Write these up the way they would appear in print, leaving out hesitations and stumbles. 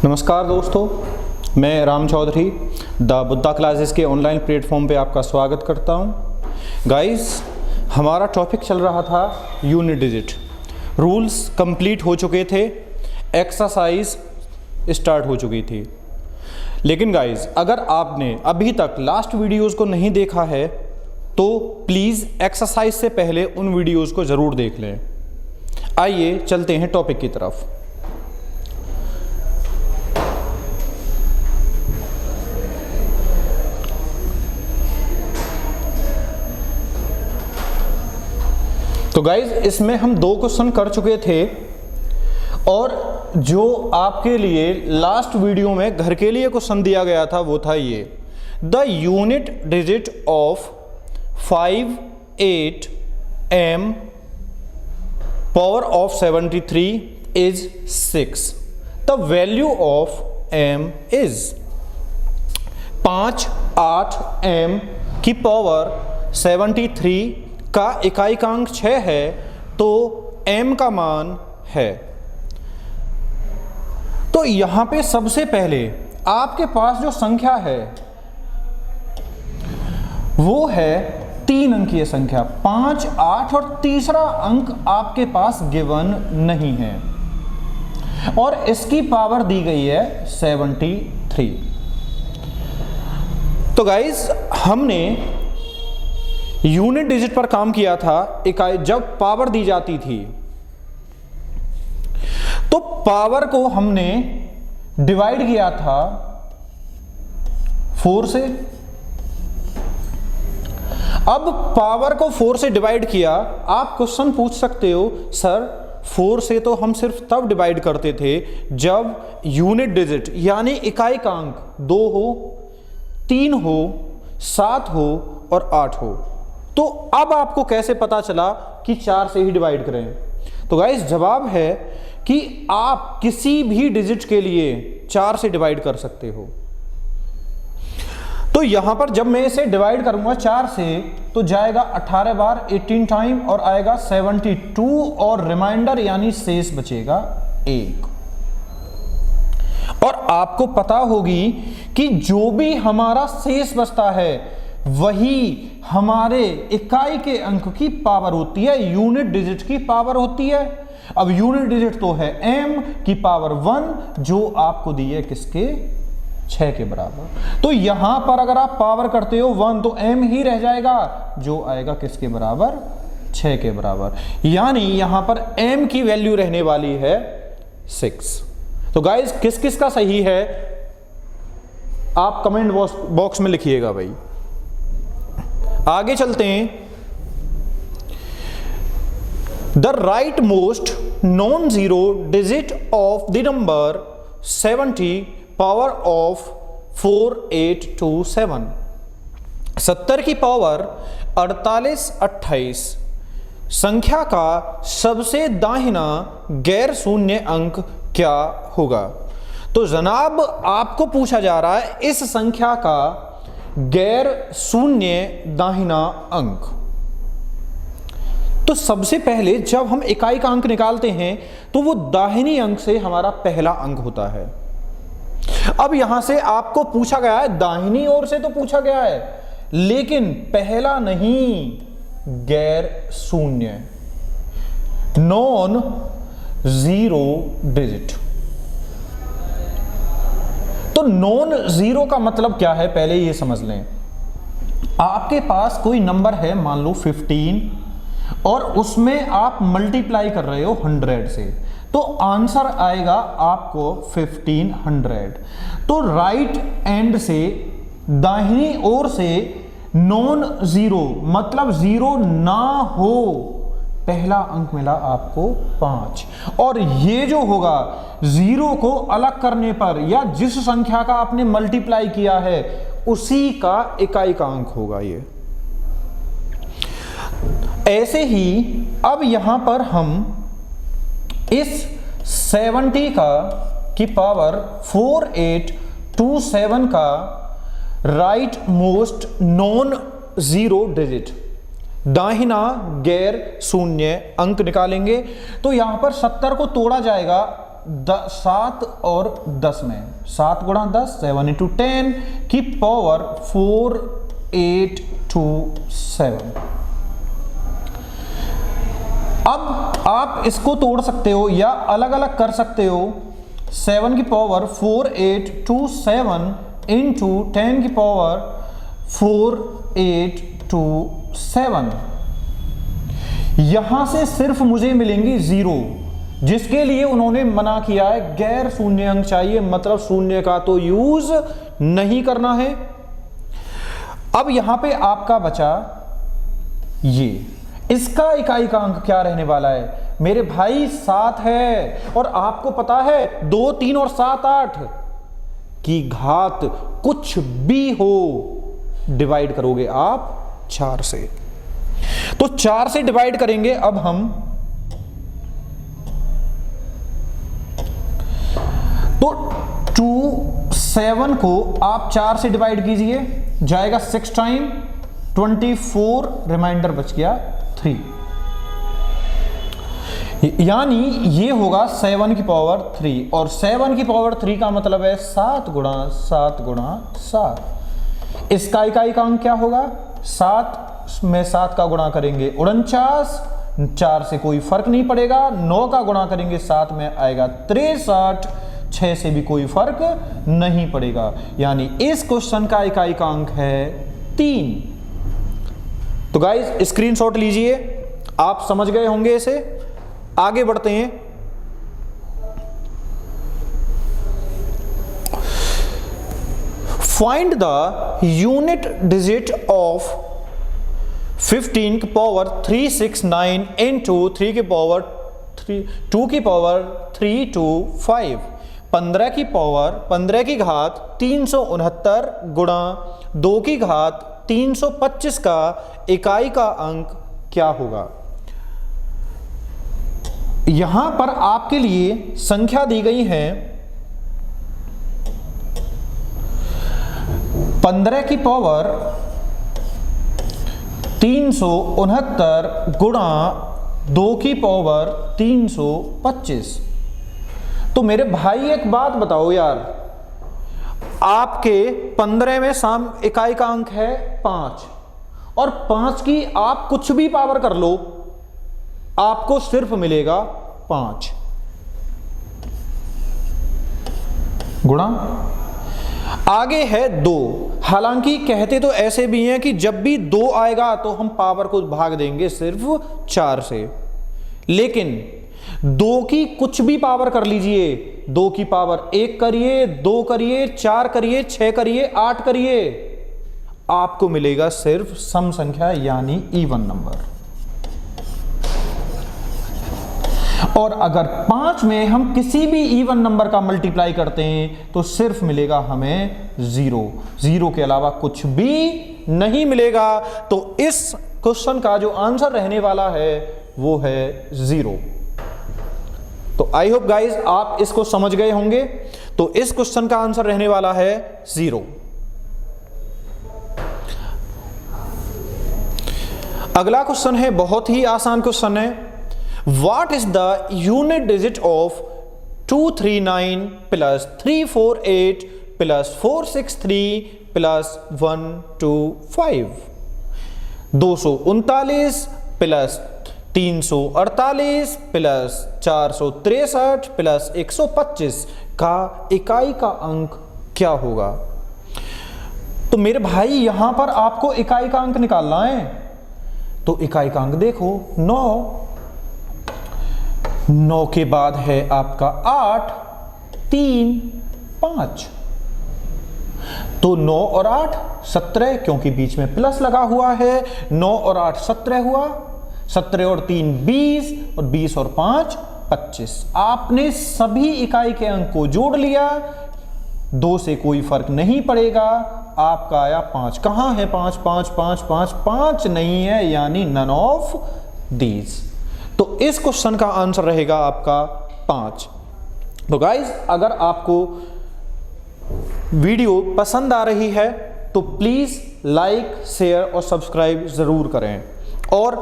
नमस्कार दोस्तों, मैं राम चौधरी द बुद्धा क्लासेस के ऑनलाइन प्लेटफॉर्म पे आपका स्वागत करता हूँ। गाइस, हमारा टॉपिक चल रहा था यूनिट डिजिट। रूल्स कंप्लीट हो चुके थे, एक्सरसाइज स्टार्ट हो चुकी थी। लेकिन गाइस, अगर आपने अभी तक लास्ट वीडियोस को नहीं देखा है तो प्लीज़ एक्सरसाइज से पहले उन वीडियोस को ज़रूर देख लें। आइए चलते हैं टॉपिक की तरफ। तो गाइज, इसमें हम 2 क्वेश्चन कर चुके थे और जो आपके लिए लास्ट वीडियो में घर के लिए क्वेश्चन दिया गया था वो था ये: the unit digit of 5, 8 m power of 73 is 6। The value of m is 5, 8 m की पावर 73 का इकाइकांक 6 है, तो m का मान है। तो यहां पे सबसे पहले आपके पास जो संख्या है वो है 3 अंकीय संख्या 5, 8 और तीसरा अंक आपके पास गिवन नहीं है और इसकी पावर दी गई है 73। तो गाइस, हमने यूनिट डिजिट पर काम किया था। इकाई जब पावर दी जाती थी तो पावर को हमने डिवाइड किया था 4 से। अब पावर को 4 से डिवाइड किया। आप क्वेश्चन पूछ सकते हो, सर 4 से तो हम सिर्फ तब डिवाइड करते थे जब यूनिट डिजिट यानी इकाइकांक 2 हो, 3 हो, 7 हो और 8 हो। तो अब आपको कैसे पता चला कि 4 से ही डिवाइड करें? तो गाइस, जवाब है कि आप किसी भी डिजिट के लिए 4 से डिवाइड कर सकते हो। तो यहां पर जब मैं इसे डिवाइड करूंगा 4 से तो जाएगा 18 बार 18 टाइम और आएगा 72 और रिमाइंडर यानी शेष बचेगा 1। और आपको पता होगी कि जो भी हमारा शेष बचता है वही हमारे इकाई के अंक की पावर होती है, यूनिट डिजिट की पावर होती है। अब यूनिट डिजिट तो है m की पावर 1 जो आपको दी है किसके? 6 के बराबर। तो यहां पर अगर आप पावर करते हो 1 तो m ही रह जाएगा जो आएगा किसके बराबर? 6 के बराबर। यानी यहां पर m की वैल्यू रहने वाली है 6। तो गाइस, किस किस का सही है आप कमेंट बॉक्स में लिखिएगा भाई। आगे चलते हैं। The right most non zero digit of the number 70 power of 4827। 70 की पावर 48, 28 संख्या का सबसे दाहिना गैर शून्य अंक क्या होगा? तो जनाब, आपको पूछा जा रहा है इस संख्या का गैर शून्य दाहिना अंक। तो सबसे पहले जब हम इकाई का अंक निकालते हैं तो वो दाहिनी अंक से हमारा पहला अंक होता है। अब यहां से आपको पूछा गया है, दाहिनी ओर से तो पूछा गया है लेकिन पहला नहीं, गैर शून्य, नॉन जीरो डिजिट। तो नॉन जीरो का मतलब क्या है पहले ये समझ लें। आपके पास कोई नंबर है, मान लो 15, और उसमें आप मल्टीप्लाई कर रहे हो 100 से, तो आंसर आएगा आपको 1500। तो राइट एंड से, दाहिनी ओर से नॉन जीरो मतलब जीरो ना हो, पहला अंक मिला आपको 5। और ये जो होगा जीरो को अलग करने पर या जिस संख्या का आपने मल्टीप्लाई किया है उसी का इकाई का अंक होगा ये। ऐसे ही अब यहां पर हम इस 70 का की पावर 4827 का right most non zero digit दाहिना गैर शून्य अंक निकालेंगे। तो यहां पर 70 को तोड़ा जाएगा 7 और 10 में, 7 गुणा 10, 7 इंटू 10 की पावर 4827। अब आप इसको तोड़ सकते हो या अलग अलग कर सकते हो। 7 की पावर 4827 इंटू 10 की पावर 4827। यहां से सिर्फ मुझे मिलेंगी 0, जिसके लिए उन्होंने मना किया है, गैर शून्य अंक चाहिए, मतलब शून्य का तो यूज नहीं करना है। अब यहां पे आपका बचा ये, इसका इकाई का अंक क्या रहने वाला है मेरे भाई? 7 है। और आपको पता है 2, 3 और 7 8 की घात कुछ भी हो डिवाइड करोगे आप 4 से, तो 4 से डिवाइड करेंगे। अब हम तो 2 7 को आप 4 से डिवाइड कीजिए, जाएगा 6 टाइम 24, रिमाइंडर बच गया 3, यानी ये होगा 7 की पावर 3। और 7 की पावर 3 का मतलब है 7 गुणा 7 गुणा 7। इसका इकाई का अंक क्या होगा? 7 में 7 का गुणा करेंगे 49, 4 से कोई फर्क नहीं पड़ेगा। 9 का गुणा करेंगे 7 में आएगा 63, 6 से भी कोई फर्क नहीं पड़ेगा, यानी इस क्वेश्चन का इकाई का अंक है 3। तो गाइज स्क्रीनशॉट लीजिए, आप समझ गए होंगे इसे। आगे बढ़ते हैं। Find the unit digit of 15 की पावर 369 इंटू 3 की पावर 2 की पावर 325। 15 की पावर 15 की घात 369 गुणा 2 की घात 325 का इकाई का अंक क्या होगा? यहां पर आपके लिए संख्या दी गई है 15 की पावर 369 गुणा 2 की पावर 325। तो मेरे भाई एक बात बताओ यार, आपके 15 में इकाई का अंक है 5, और 5 की आप कुछ भी पावर कर लो, आपको सिर्फ मिलेगा 5 गुणा। आगे है 2। हालांकि कहते तो ऐसे भी हैं कि जब भी 2 आएगा तो हम पावर को भाग देंगे सिर्फ 4 से, लेकिन 2 की कुछ भी पावर कर लीजिए, 2 की पावर 1 करिए, 2 करिए, 4 करिए, 6 करिए, 8 करिए, आपको मिलेगा सिर्फ सम संख्या यानी इवन नंबर। और अगर 5 में हम किसी भी इवन नंबर का मल्टीप्लाई करते हैं तो सिर्फ मिलेगा हमें 0, 0 के अलावा कुछ भी नहीं मिलेगा। तो इस क्वेश्चन का जो आंसर रहने वाला है वो है 0। तो आई होप गाइज आप इसको समझ गए होंगे। तो इस क्वेश्चन का आंसर रहने वाला है 0। अगला क्वेश्चन है, बहुत ही आसान क्वेश्चन है। What is the unit digit of 239 plus 348 plus 463 plus 125? 239 plus 348 plus 463 plus 125 का इकाई का अंक क्या होगा? तो मेरे भाई यहां पर आपको इकाई का अंक निकालना है। तो इकाई का अंक देखो 9 के बाद है आपका 8, 3, 5। तो 9 और 8 17, क्योंकि बीच में प्लस लगा हुआ है। 9 और 8 17 हुआ, 17 और 3 20, और 20 और 5 25। आपने सभी इकाई के अंक को जोड़ लिया, 2 से कोई फर्क नहीं पड़ेगा। आपका आया 5। कहां है 5? 5 5 5 5 नहीं है, यानी नन ऑफ दीज। तो इस क्वेश्चन का आंसर रहेगा आपका 5। तो गाइज अगर आपको वीडियो पसंद आ रही है तो प्लीज लाइक, शेयर और सब्सक्राइब जरूर करें। और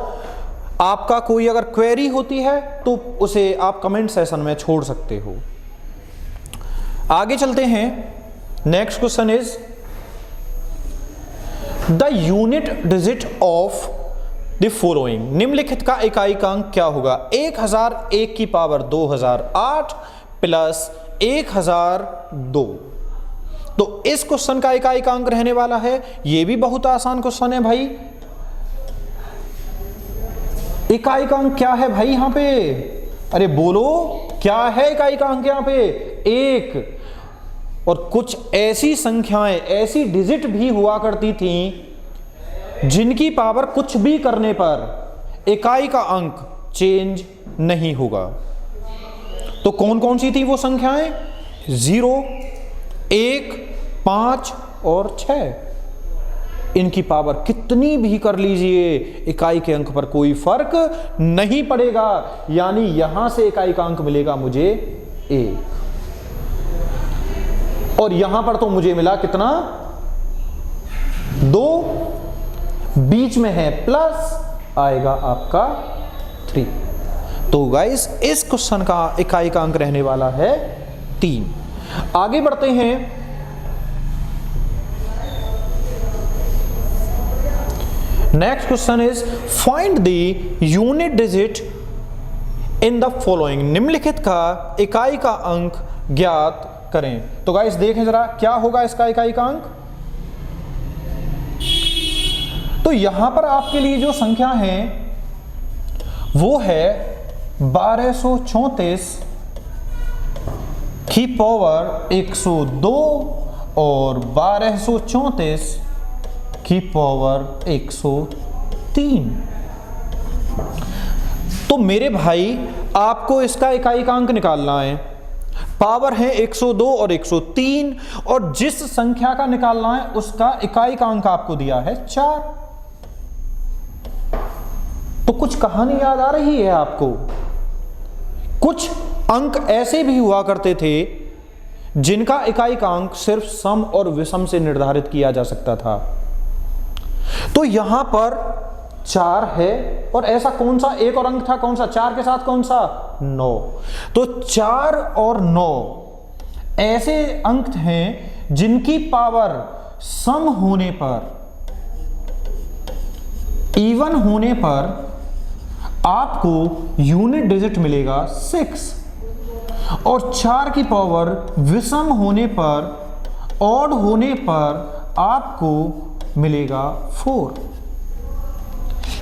आपका कोई अगर क्वेरी होती है तो उसे आप कमेंट सेशन में छोड़ सकते हो। आगे चलते हैं। Next question is the unit digit of the following. निम्नलिखित का इकाइकांक क्या होगा? 1001 की पावर 2008 प्लस 1002। तो इस क्वेश्चन का इकाइकांक रहने वाला है, यह भी बहुत आसान क्वेश्चन है भाई। इकाइकांक क्या है भाई यहां पे? अरे बोलो क्या है इकाइकांक यहां पे? 1। और कुछ ऐसी संख्याएं, ऐसी डिजिट भी हुआ करती थी जिनकी पावर कुछ भी करने पर इकाई का अंक चेंज नहीं होगा। तो कौन कौन सी थी वो संख्याएं? 0, 1, 5 और 6। इनकी पावर कितनी भी कर लीजिए, इकाई के अंक पर कोई फर्क नहीं पड़ेगा। यानी यहां से इकाई का अंक मिलेगा मुझे 1, और यहां पर तो मुझे मिला कितना? 2, बीच में है प्लस, आएगा आपका 3। तो गाइस इस क्वेश्चन का इकाई का अंक रहने वाला है 3। आगे बढ़ते हैं। Next question is find the unit digit in the following. निम्नलिखित का इकाई का अंक ज्ञात करें। तो गाइस देखें जरा क्या होगा इसका इकाई का अंक। तो यहां पर आपके लिए जो संख्या है वो है 1234 की पावर 102 और 1234 की पावर 103। तो मेरे भाई आपको इसका इकाई का अंक निकालना है। पावर है 102 और 103, और जिस संख्या का निकालना है उसका इकाई का अंक आपको दिया है 4। तो कुछ कहानी याद आ रही है आपको? कुछ अंक ऐसे भी हुआ करते थे जिनका इकाई का अंक सिर्फ सम और विषम से निर्धारित किया जा सकता था। तो यहां पर 4 है, और ऐसा कौन सा एक और अंक था? कौन सा? 4 के साथ कौन सा? 9। तो 4 और 9 ऐसे अंक हैं जिनकी पावर सम होने पर, इवन होने पर आपको यूनिट डिजिट मिलेगा 6, और 4 की पावर विषम होने पर, ऑड होने पर आपको मिलेगा 4।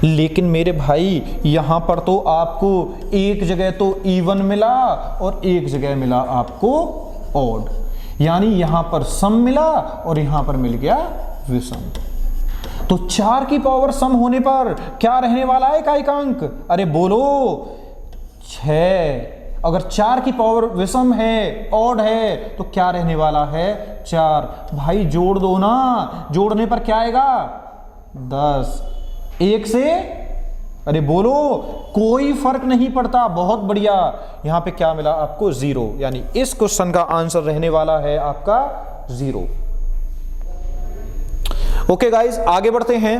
लेकिन मेरे भाई यहां पर तो आपको एक जगह तो इवन मिला और एक जगह मिला आपको ऑड, यानी यहां पर सम मिला और यहां पर मिल गया विषम। तो 4 की पावर सम होने पर क्या रहने वाला है इकाई का अंक? अरे बोलो 6। अगर 4 की पावर विषम है, ऑड है, तो क्या रहने वाला है? 4। भाई जोड़ दो ना, जोड़ने पर क्या आएगा? 10। 1 से, अरे बोलो कोई फर्क नहीं पड़ता। बहुत बढ़िया। यहां पे क्या मिला आपको? 0। यानी इस क्वेश्चन का आंसर रहने वाला है आपका 0। ओके गाइस, आगे बढ़ते हैं।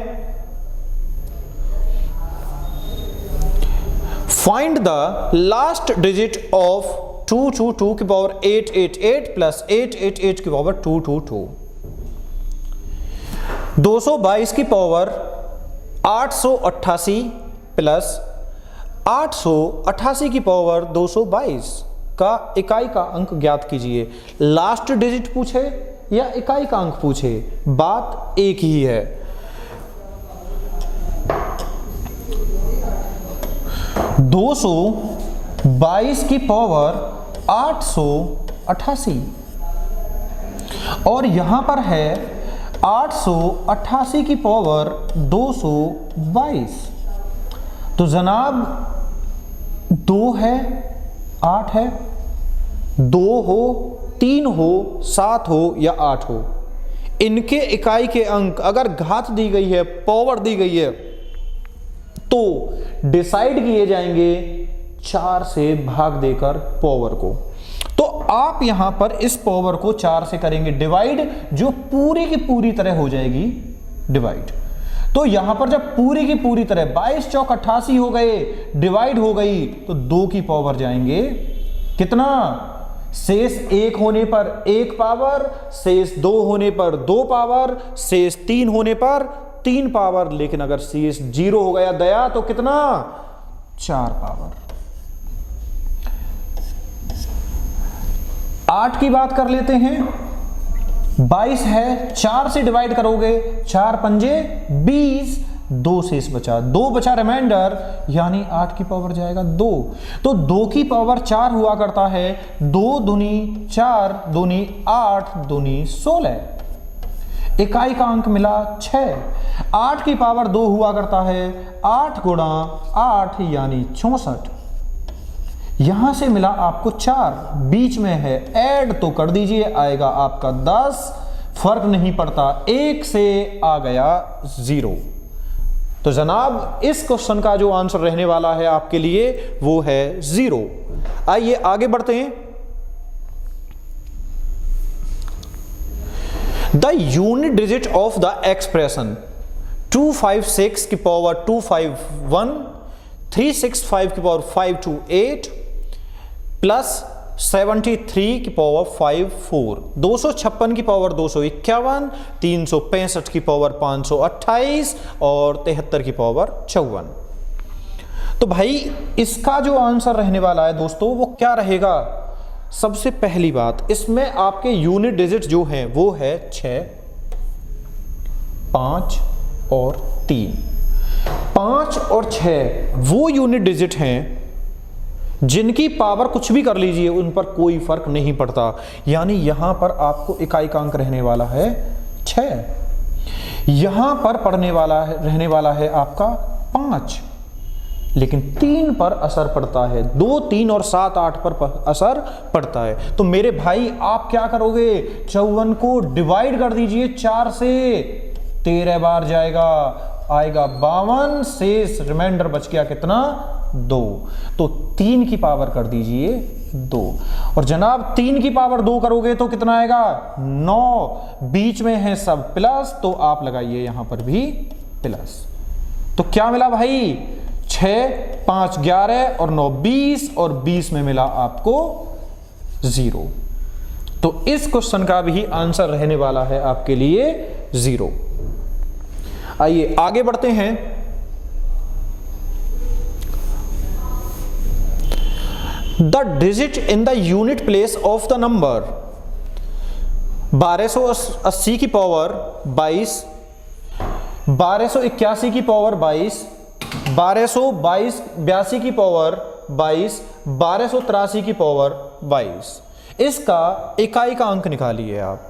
Find the last digit of 222 की पावर 888 प्लस 888 की पावर 222। 222 की पावर 888 प्लस 888 की पावर 222 का इकाई का अंक ज्ञात कीजिए। लास्ट डिजिट पूछे या इकाई का अंक पूछे, बात एक ही है। 222 की पावर 888 और यहां पर है 888 की पावर 222। तो जनाब 2 है, 8 है, 2 हो, 3 हो, 7 हो या 8 हो, इनके इकाई के अंक अगर घात दी गई है, पावर दी गई है, तो डिसाइड किए जाएंगे 4 से भाग देकर पावर को। तो आप यहां पर इस पावर को 4 से करेंगे डिवाइड, जो पूरी की पूरी तरह हो जाएगी डिवाइड। तो यहां पर जब पूरी की पूरी तरह 22 चौक 88 हो गए, डिवाइड हो गई, तो 2 की पावर जाएंगे कितना? शेष 1 होने पर 1 पावर, शेष 2 होने पर 2 पावर, शेष 3 होने पर 3 पावर, लेकिन अगर शेष 0 हो गया दया तो कितना? 4 पावर। 8 की बात कर लेते हैं। 22 है, 4 से डिवाइड करोगे, 4 पंजे 20, 2 शेष बचा, 2 बचा रिमाइंडर, यानी 8 की पावर जाएगा 2। तो 2 की पावर 4 हुआ करता है, 2 दूनी 4, दूनी 8, दूनी 16। इकाई का अंक मिला 6। 8 की पावर 2 हुआ करता है, 8 गुणा 8 यानी 64। यहां से मिला आपको 4, बीच में है, ऐड तो कर दीजिए, आएगा आपका 10, फर्क नहीं पड़ता, 1 से आ गया 0। तो जनाब इस क्वेश्चन का जो आंसर रहने वाला है आपके लिए वो है 0। आइए आगे बढ़ते हैं। The unit digit of the expression 256 की पावर 251, 365 की पावर 528 प्लस 73 की पावर 54, 256 की पावर 251, 365 की पावर 528 और 73 की पावर 54। तो भाई इसका जो आंसर रहने वाला है दोस्तों वो क्या रहेगा? सबसे पहली बात, इसमें आपके यूनिट डिजिट जो हैं वो है 6, 5 और 3। 5 और 6 वो यूनिट डिजिट हैं जिनकी पावर कुछ भी कर लीजिए उन पर कोई फर्क नहीं पड़ता, यानी यहां पर आपको इकाई का अंक रहने वाला है 6, यहां पर रहने वाला है आपका 5, लेकिन 3 पर असर पड़ता है, 2, 3 और 7, 8 पर असर पड़ता है। तो मेरे भाई आप क्या करोगे? 54 को डिवाइड कर दीजिए 4 से, 13 बार जाएगा, आएगा 52, शेष रिमाइंडर बच गया कितना? 2। तो 3 की पावर कर दीजिए 2, और जनाब 3 की पावर 2 करोगे तो कितना आएगा? 9। बीच में है सब प्लस, तो आप लगाइए यहां पर भी प्लस। तो क्या मिला भाई? 6, 5 11 और 9 20, और 20 में मिला आपको 0। तो इस क्वेश्चन का भी आंसर रहने वाला है आपके लिए 0। आइए आगे बढ़ते हैं। The digit in the unit place of the number 1280 की पावर 22, 1281 की पावर 22, 1282 की पावर 22, 1283 की पावर 22। इसका इकाई का अंक निकालिए आप।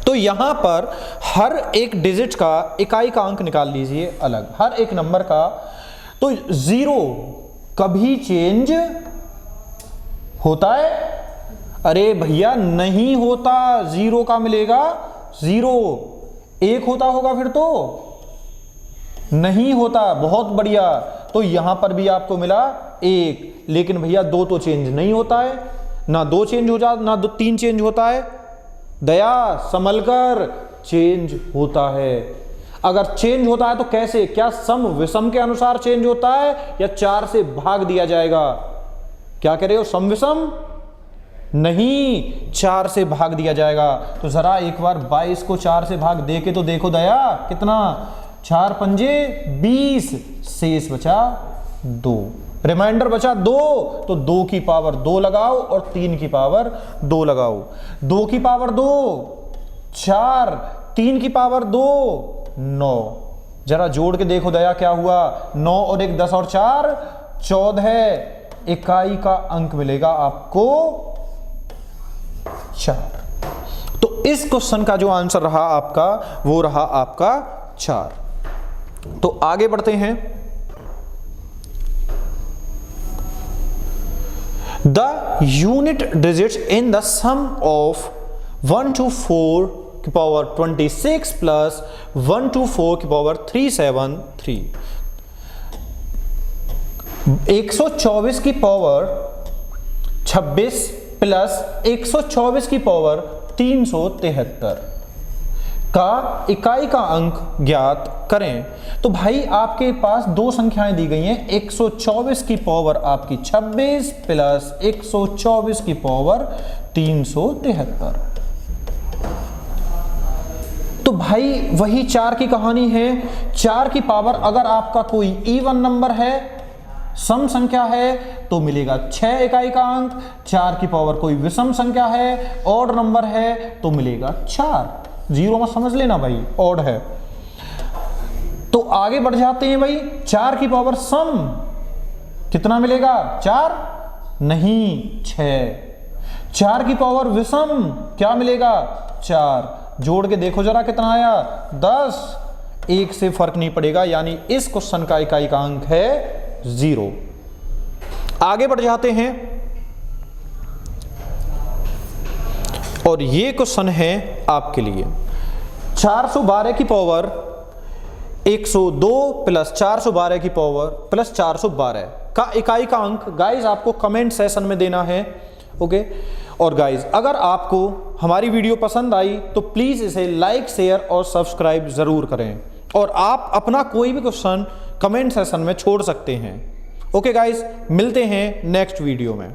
तो यहां पर हर एक डिजिट का इकाई का अंक निकाल लीजिए अलग, हर एक नंबर का। तो 0 कभी चेंज होता है? अरे भैया नहीं होता, 0 का मिलेगा 0। 1 होता होगा फिर तो नहीं होता। बहुत बढ़िया। तो यहां पर भी आपको मिला 1, लेकिन भैया 2 तो चेंज नहीं होता है, ना 2 चेंज हो जाता, ना 3 चेंज होता है। दया संभलकर, चेंज होता है। अगर चेंज होता है तो कैसे? क्या सम विषम के अनुसार चेंज होता है या 4 से भाग दिया जाएगा? क्या कह रहे हो? सम विषम नहीं, 4 से भाग दिया जाएगा। तो जरा एक बार 22 को 4 से भाग दे के तो देखो दया, कितना? 4 पंजे 20, शेष बचा 2, रिमाइंडर बचा 2। तो 2 की पावर 2 लगाओ और 3 की पावर 2 लगाओ। 2 की पावर 2 4, 3 की पावर 2 9। जरा जोड़ के देखो दया क्या हुआ? 9 और 1 10 और 4 14। इकाई का अंक मिलेगा आपको 4। तो इस क्वेश्चन का जो आंसर रहा आपका वो रहा आपका 4। तो आगे बढ़ते हैं। The unit digits in the sum of 1 to 4 की पावर 26 प्लस 1 to 4 की पावर 373। 124 की पावर 26 प्लस 124 की पावर 373। का इकाई का अंक ज्ञात करें। तो भाई आपके पास दो संख्याएं दी गई हैं, 124 की पावर आपकी 26 प्लस 124 की पावर 373। तो भाई वही 4 की कहानी है। 4 की पावर अगर आपका कोई इवन नंबर है, सम संख्या है, तो मिलेगा 6 इकाई का अंक। 4 की पावर कोई विषम संख्या है, ऑड नंबर है, तो मिलेगा 4। जीरो में समझ लेना भाई, ऑड है। तो आगे बढ़ जाते हैं भाई। 4 की पावर सम कितना मिलेगा? 4 नहीं 6। 4 की पावर विषम क्या मिलेगा? 4। जोड़ के देखो जरा कितना आया? 10। 1 से फर्क नहीं पड़ेगा, यानी इस क्वेश्चन का इकाई का अंक है 0। आगे बढ़ जाते हैं और ये क्वेश्चन है आपके लिए। 412 की पावर 102 प्लस 412 की पावर प्लस 412 का इकाई का अंक गाइज आपको कमेंट सेशन में देना है। ओके। और गाइज अगर आपको हमारी वीडियो पसंद आई तो प्लीज इसे लाइक, शेयर और सब्सक्राइब जरूर करें, और आप अपना कोई भी क्वेश्चन कमेंट सेशन में छोड़ सकते हैं। ओके गाइज, मिलते हैं नेक्स्ट वीडियो में।